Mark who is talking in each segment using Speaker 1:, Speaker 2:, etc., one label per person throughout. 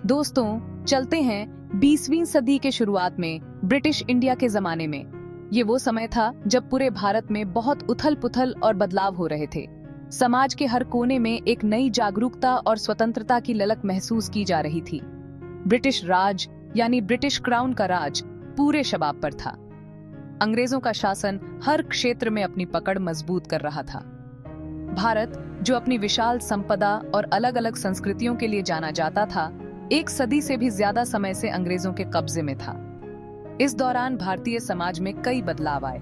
Speaker 1: दोस्तों, चलते हैं 20वीं सदी के शुरुआत में ब्रिटिश इंडिया के जमाने में। ये वो समय था जब पूरे भारत में बहुत उथल-पुथल और बदलाव हो रहे थे। समाज के हर कोने में एक नई जागरूकता और स्वतंत्रता की ललक महसूस की जा रही थी। ब्रिटिश राज यानी ब्रिटिश क्राउन का राज पूरे शबाब पर था। अंग्रेजों का शासन हर क्षेत्र में अपनी पकड़ मजबूत कर रहा था। भारत, जो अपनी विशाल संपदा और अलग-अलग संस्कृतियों के लिए जाना जाता था, एक सदी से भी ज्यादा समय से अंग्रेजों के कब्जे में था। इस दौरान भारतीय समाज में कई बदलाव आए।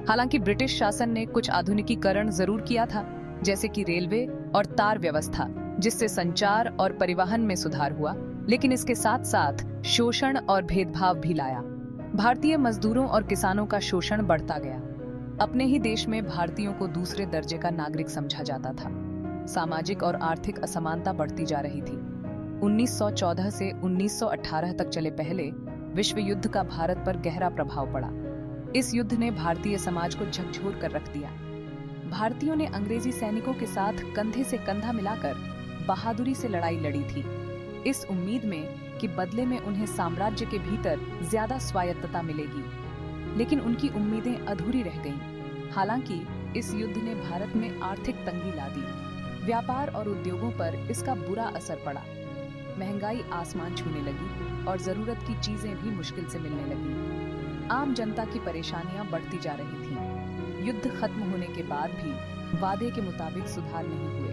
Speaker 1: हालांकि ब्रिटिश शासन ने कुछ आधुनिकीकरण जरूर किया था, जैसे कि रेलवे और तार व्यवस्था, जिससे संचार और परिवहन में सुधार हुआ, लेकिन इसके साथ साथ शोषण और भेदभाव भी लाया। भारतीय मजदूरों और किसानों का शोषण बढ़ता गया। अपने ही देश में भारतीयों को दूसरे दर्जे का नागरिक समझा जाता था। सामाजिक और आर्थिक असमानता बढ़ती जा रही थी। 1914 से 1918 तक चले पहले विश्व युद्ध का भारत पर गहरा प्रभाव पड़ा। इस युद्ध ने भारतीय समाज को झकझोर कर रख दिया। भारतीयों ने अंग्रेजी सैनिकों के साथ कंधे से कंधा मिलाकर बहादुरी से लड़ाई लड़ी थी, इस उम्मीद में कि बदले में उन्हें साम्राज्य के भीतर ज्यादा स्वायत्तता मिलेगी। लेकिन उनकी उम्मीदें अधूरी रह गईं। हालांकि इस युद्ध ने भारत में आर्थिक तंगी ला दी। व्यापार और उद्योगों पर इसका बुरा असर पड़ा। महंगाई आसमान छूने लगी और जरूरत की चीजें भी मुश्किल से मिलने लगी। आम जनता की परेशानियां बढ़ती जा रही थीं। युद्ध खत्म होने के बाद भी वादे के मुताबिक सुधार नहीं हुए,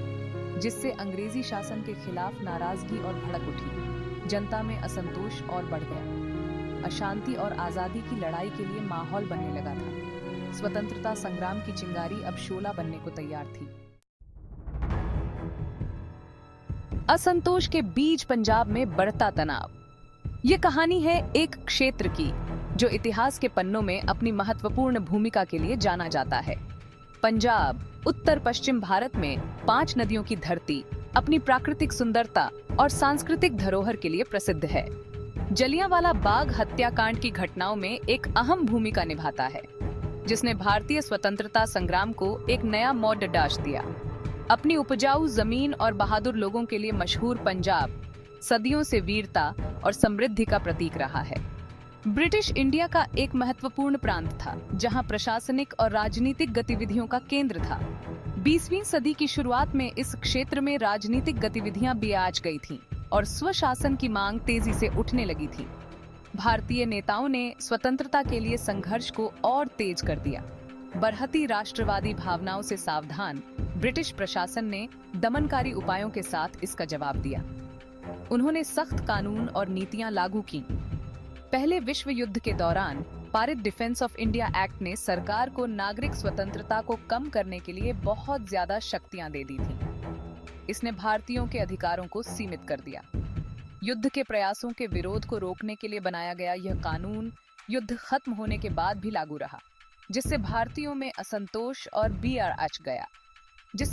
Speaker 1: जिससे अंग्रेजी शासन के खिलाफ नाराजगी और भड़क उठी। जनता में असंतोष और बढ़ गया। अशांति और आजादी की लड़ाई के लिए माहौल बनने लगा था। स्वतंत्रता संग्राम की चिंगारी अब शोला बनने को तैयार थी। असंतोष के बीच पंजाब में बढ़ता तनाव। ये कहानी है एक क्षेत्र की जो इतिहास के पन्नों में अपनी महत्वपूर्ण भूमिका के लिए जाना जाता है। पंजाब उत्तर पश्चिम भारत में 5 नदियों की धरती, अपनी प्राकृतिक सुंदरता और सांस्कृतिक धरोहर के लिए प्रसिद्ध है। जलियांवाला बाग हत्याकांड की घटनाओं में एक अहम भूमिका निभाता है, जिसने भारतीय स्वतंत्रता संग्राम को एक नया मोड़ डाल दिया। अपनी उपजाऊ जमीन और बहादुर लोगों के लिए मशहूर पंजाब सदियों से वीरता और समृद्धि का प्रतीक रहा है। ब्रिटिश इंडिया का एक महत्वपूर्ण प्रांत था, जहां प्रशासनिक और राजनीतिक गतिविधियों का केंद्र था। 20वीं सदी की शुरुआत में इस क्षेत्र में राजनीतिक गतिविधियां भी आज गई थीं और स्वशासन की मांग तेजी से उठने लगी थी। भारतीय नेताओं ने स्वतंत्रता के लिए संघर्ष को और तेज कर दिया। बढ़ती राष्ट्रवादी भावनाओं से सावधान ब्रिटिश प्रशासन ने दमनकारी उपायों के साथ इसका जवाब दिया। उन्होंने सख्त कानून और नीतियां लागू की। पहले विश्व युद्ध के दौरान पारित डिफेंस ऑफ इंडिया एक्ट ने सरकार को नागरिक स्वतंत्रता को कम करने के लिए बहुत ज्यादा शक्तियां दे दी थीं। इसने भारतीयों के अधिकारों को सीमित कर दिया। युद्ध के प्रयासों के विरोध को रोकने के लिए बनाया गया यह कानून युद्ध खत्म होने के बाद भी लागू रहा, जिससे भारतीयों में असंतोष और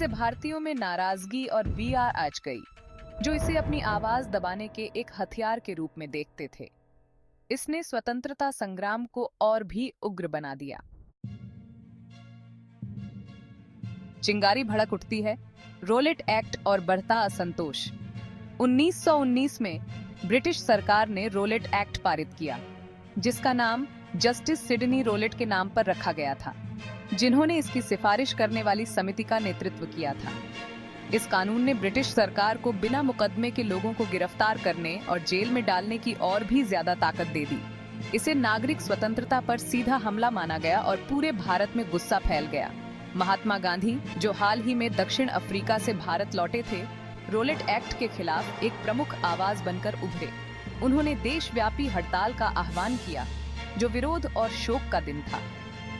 Speaker 1: भारतीयों में नाराजगी और बीआर आज गई, जो इसे अपनी आवाज दबाने के एक हथियार के रूप में देखते थे। इसने स्वतंत्रता संग्राम को और भी उग्र बना दिया। चिंगारी भड़क उठती है, रोलेट एक्ट और बढ़ता असंतोष। 1919 में ब्रिटिश सरकार ने रोलेट एक्ट पारित किया, जिसका नाम जस्टिस सिडनी रोलेट के नाम पर रखा गया था, जिन्होंने इसकी सिफारिश करने वाली समिति का नेतृत्व किया था। इस कानून ने ब्रिटिश सरकार को बिना मुकदमे के लोगों को गिरफ्तार करने और जेल में डालने की और भी ज्यादा ताकत दे दी। इसे नागरिक स्वतंत्रता पर सीधा हमला माना गया और पूरे भारत में गुस्सा फैल गया। महात्मा गांधी, जो हाल ही में दक्षिण अफ्रीका से भारत लौटे थे, रोलेट एक्ट के खिलाफ एक प्रमुख आवाज बनकर उभरे। उन्होंने देशव्यापी हड़ताल का आह्वान किया, जो विरोध और शोक का दिन था।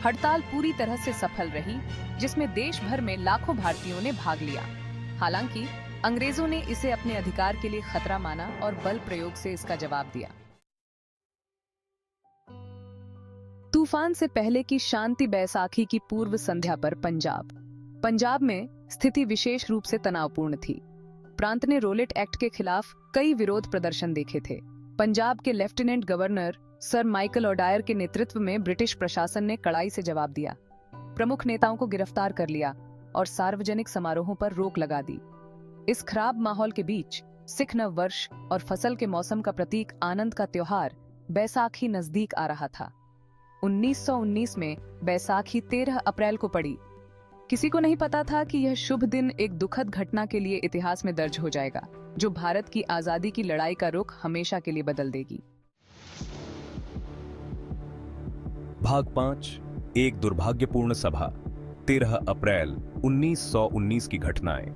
Speaker 1: हड़ताल पूरी तरह से सफल रही, जिसमें देश भर में लाखों भारतीयों ने भाग लिया। हालांकि अंग्रेजों ने इसे अपने अधिकार के लिए खतरा माना और बल प्रयोग से इसका जवाब दिया। तूफान से पहले की शांति बैसाखी की पूर्व संध्या पर पंजाब में स्थिति विशेष रूप से तनावपूर्ण थी। प्रांत ने रोलेट एक्ट के खिलाफ कई विरोध प्रदर्शन देखे थे। पंजाब के lieutenant governor sir Michael O'Dwyer के नेतृत्व में ब्रिटिश प्रशासन ने कड़ाई से जवाब दिया। प्रमुख नेताओं को गिरफ्तार कर लिया और सार्वजनिक समारोहों पर रोक लगा दी। इस खराब माहौल के बीच सिख नव वर्ष और फसल के मौसम का प्रतीक आनंद का त्योहार बैसाखी नजदीक आ रहा था। 1919 में बैसाखी 13 अप्रैल को पड़ी। किसी को नहीं पता था कि यह शुभ दिन एक दुखद घटना के लिए इतिहास में दर्ज हो जाएगा, जो भारत की आजादी की लड़ाई का रुख हमेशा के लिए बदल देगी।
Speaker 2: भाग 5, एक दुर्भाग्यपूर्ण सभा। 13 अप्रैल 1919 की घटनाएं।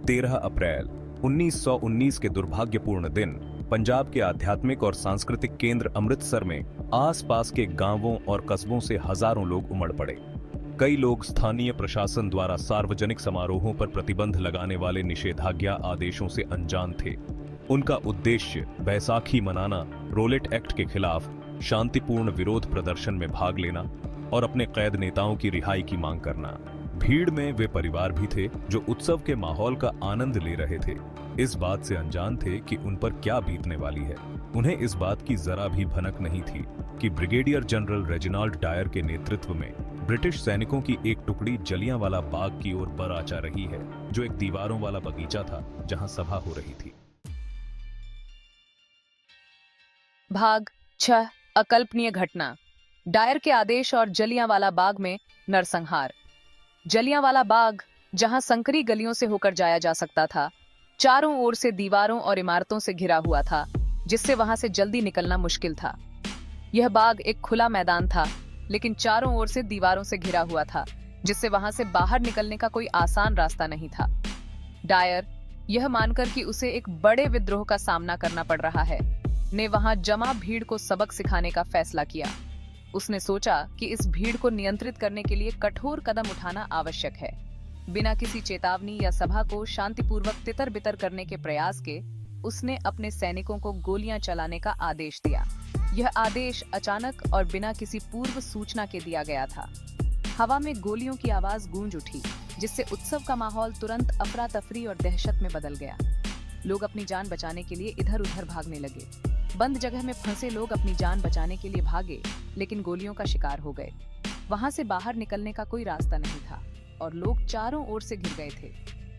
Speaker 2: 13 अप्रैल 1919 के दुर्भाग्यपूर्ण दिन पंजाब के आध्यात्मिक और सांस्कृतिक केंद्र अमृतसर में आसपास के गांवों और कस्बों से हजारों लोग उमड़ पड़े। कई लोग स्थानीय प्रशासन द्वारा सार्वजनिक समारोहों पर प्रतिबंध लगाने वाले निषेधाज्ञा आदेशों से अनजान थे। उनका उद्देश्य बैसाखी मनाना, रोलेट एक्ट के खिलाफ शांतिपूर्ण विरोध प्रदर्शन में भाग लेना और अपने कैद नेताओं की रिहाई की मांग करना। भीड़ में वे परिवार भी थे जो उत्सव के माहौल का आनंद ले रहे थे, इस बात से अनजान थे कि उन पर क्या बीतने वाली है। उन्हें इस बात की जरा भी भनक नहीं थी कि ब्रिगेडियर जनरल रेजिनाल्ड डायर के नेतृत्व में ब्रिटिश सैनिकों की एक टुकड़ी जलियांवाला बाग की ओर बर आचा रही है, जो एक दीवारों वाला बगीचा था जहां सभा हो रही थी।
Speaker 1: भाग 6, अकल्पनीय घटना। डायर के आदेश और जलियांवाला बाग में नरसंहार। जलियांवाला बाग, जहां संकरी गलियों से होकर जाया जा सकता था, चारों ओर से दीवारों और इमारतों से घिरा हुआ था, जिससे वहां से जल्दी निकलना मुश्किल था। यह बाग एक खुला मैदान था, लेकिन चारों ओर से दीवारों से घिरा हुआ था, जिससे वहां से बाहर निकलने का कोई आसान रास्ता नहीं था। डायर, यह मानकर कि उसे एक बड़े विद्रोह का सामना करना पड़ रहा है, ने वहां जमा भीड़ को सबक सिखाने का फैसला किया। उसने सोचा कि इस भीड़ को नियंत्रित करने के लिए कठोर कदम उठाना आवश्यक है। बिना किसी चेतावनी या सभा को शांतिपूर्वक तितर बितर करने के प्रयास के उसने अपने सैनिकों को गोलियां चलाने का आदेश दिया। यह आदेश अचानक और बिना किसी पूर्व सूचना के दिया गया था। हवा में गोलियों की आवाज गूंज उठी, जिससे उत्सव का माहौल तुरंत अफरा तफरी और दहशत में बदल गया। लोग अपनी जान बचाने के लिए इधर उधर भागने लगे। बंद जगह में फंसे लोग अपनी जान बचाने के लिए भागे, लेकिन गोलियों का शिकार हो गए। वहां से बाहर निकलने का कोई रास्ता नहीं था और लोग चारों ओर से घिर गए थे।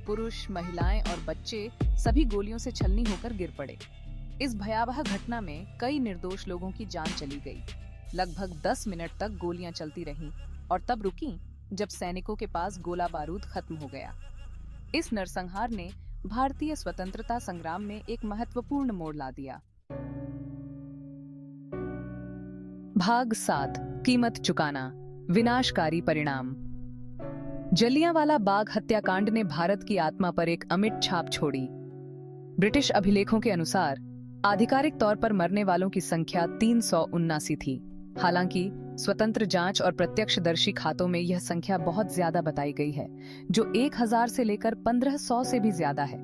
Speaker 1: पुरुष, महिलाएं और बच्चे सभी गोलियों से छलनी होकर गिर पड़े। इस भयावह घटना में कई निर्दोष लोगों की जान चली गई। लगभग 10 मिनट तक गोलियां चलती रहीं और तब रुकी जब सैनिकों के पास गोला बारूद खत्म हो गया। इस नरसंहार ने भारतीय स्वतंत्रता संग्राम में एक महत्वपूर्ण मोड़ ला दिया। भाग 7, कीमत चुकाना, विनाशकारी परिणाम। जलियांवाला बाग हत्याकांड ने भारत की आत्मा पर एक अमिट छाप छोड़ी। ब्रिटिश अभिलेखों के अनुसार आधिकारिक तौर पर मरने वालों की संख्या 379 थी। हालांकि स्वतंत्र जांच और प्रत्यक्षदर्शी खातों में यह संख्या बहुत ज्यादा बताई गई है, जो 1000 से लेकर 1500 से भी ज्यादा है।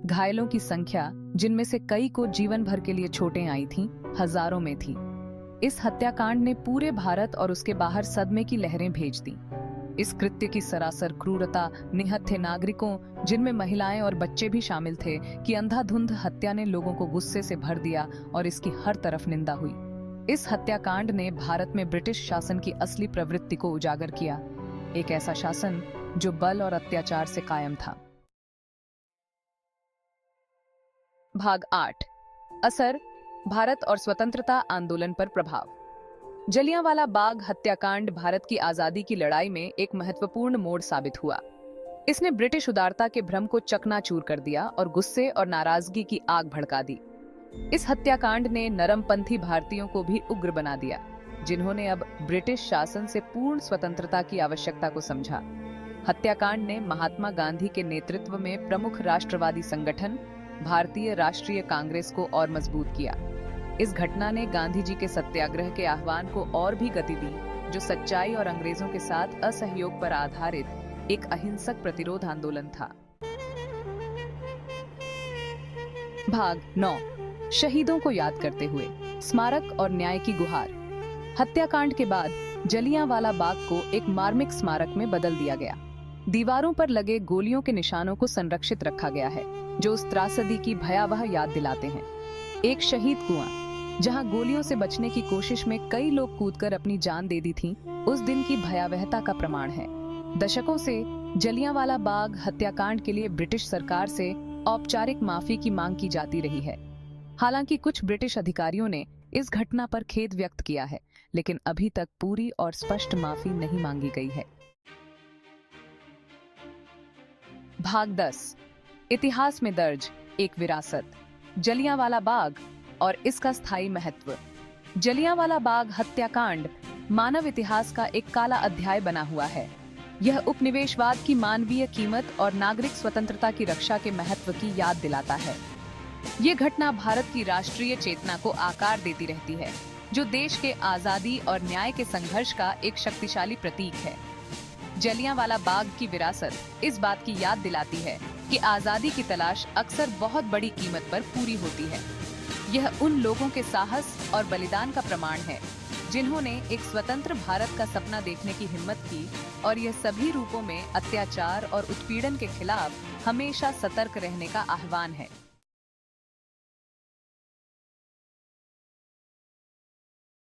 Speaker 1: घायलों की संख्या, जिनमें से कई को जीवन भर के लिए चोटें आई थीं, हजारों में थी। इस हत्याकांड ने पूरे भारत और उसके बाहर सदमे की लहरें भेज दी। इस कृत्य की सरासर क्रूरता, निहत्थे नागरिकों, जिनमें महिलाएं और बच्चे भी शामिल थे, की अंधाधुंध हत्या ने लोगों को गुस्से से भर दिया और इसकी हर तरफ निंदा हुई। इस हत्याकांड ने भारत में ब्रिटिश शासन की असली प्रवृत्ति को उजागर किया, एक ऐसा शासन जो बल और अत्याचार से कायम था। भाग 8, असर, भारत और स्वतंत्रता आंदोलन पर प्रभाव। जलियांवाला बाग हत्याकांड भारत की आजादी की लड़ाई में एक महत्वपूर्ण मोड़ साबित हुआ। इसने ब्रिटिश उदारता के भ्रम को चकनाचूर कर दिया और गुस्से और नाराजगी की आग भड़का दी। इस हत्याकांड ने नरमपंथी भारतीयों को भी उग्र बना दिया, जिन्होंने अब ब्रिटिश शासन से पूर्ण स्वतंत्रता की आवश्यकता को समझा। हत्याकांड ने महात्मा गांधी के नेतृत्व में प्रमुख राष्ट्रवादी संगठन भारतीय राष्ट्रीय कांग्रेस को और मजबूत किया। इस घटना ने गांधी जी के सत्याग्रह के आह्वान को और भी गति दी, जो सच्चाई और अंग्रेजों के साथ असहयोग पर आधारित एक अहिंसक प्रतिरोध आंदोलन था। भाग 9, शहीदों को याद करते हुए, स्मारक और न्याय की गुहार। हत्याकांड के बाद जलियांवाला बाग को एक मार्मिक स्मारक में बदल दिया गया। दीवारों पर लगे गोलियों के निशानों को संरक्षित रखा गया है, जो उस त्रासदी की भयावह याद दिलाते हैं। एक शहीद कुआं, जहां गोलियों से बचने की कोशिश में कई लोग कूदकर अपनी जान दे दी थी, उस दिन की भयावहता का प्रमाण है। दशकों से जलियांवाला बाग हत्याकांड के लिए ब्रिटिश सरकार से औपचारिक माफी की मांग की जाती रही है। हालांकि कुछ ब्रिटिश अधिकारियों ने इस घटना पर खेद व्यक्त किया है, लेकिन अभी तक पूरी और स्पष्ट माफी नहीं मांगी गई है। भाग 10, इतिहास में दर्ज एक विरासत, जलियांवाला बाग और इसका स्थायी महत्व। जलियांवाला बाग हत्याकांड मानव इतिहास का एक काला अध्याय बना हुआ है। यह उपनिवेशवाद की मानवीय कीमत और नागरिक स्वतंत्रता की रक्षा के महत्व की याद दिलाता है। ये घटना भारत की राष्ट्रीय चेतना को आकार देती रहती है, जो देश के आजादी और न्याय के संघर्ष का एक शक्तिशाली प्रतीक है। जलियांवाला बाग की विरासत इस बात की याद दिलाती है कि आजादी की तलाश अक्सर बहुत बड़ी कीमत पर पूरी होती है। यह उन लोगों के साहस और बलिदान का प्रमाण है जिन्होंने एक स्वतंत्र भारत का सपना देखने की हिम्मत की, और यह सभी रूपों में अत्याचार और उत्पीड़न के खिलाफ हमेशा सतर्क रहने का आह्वान है।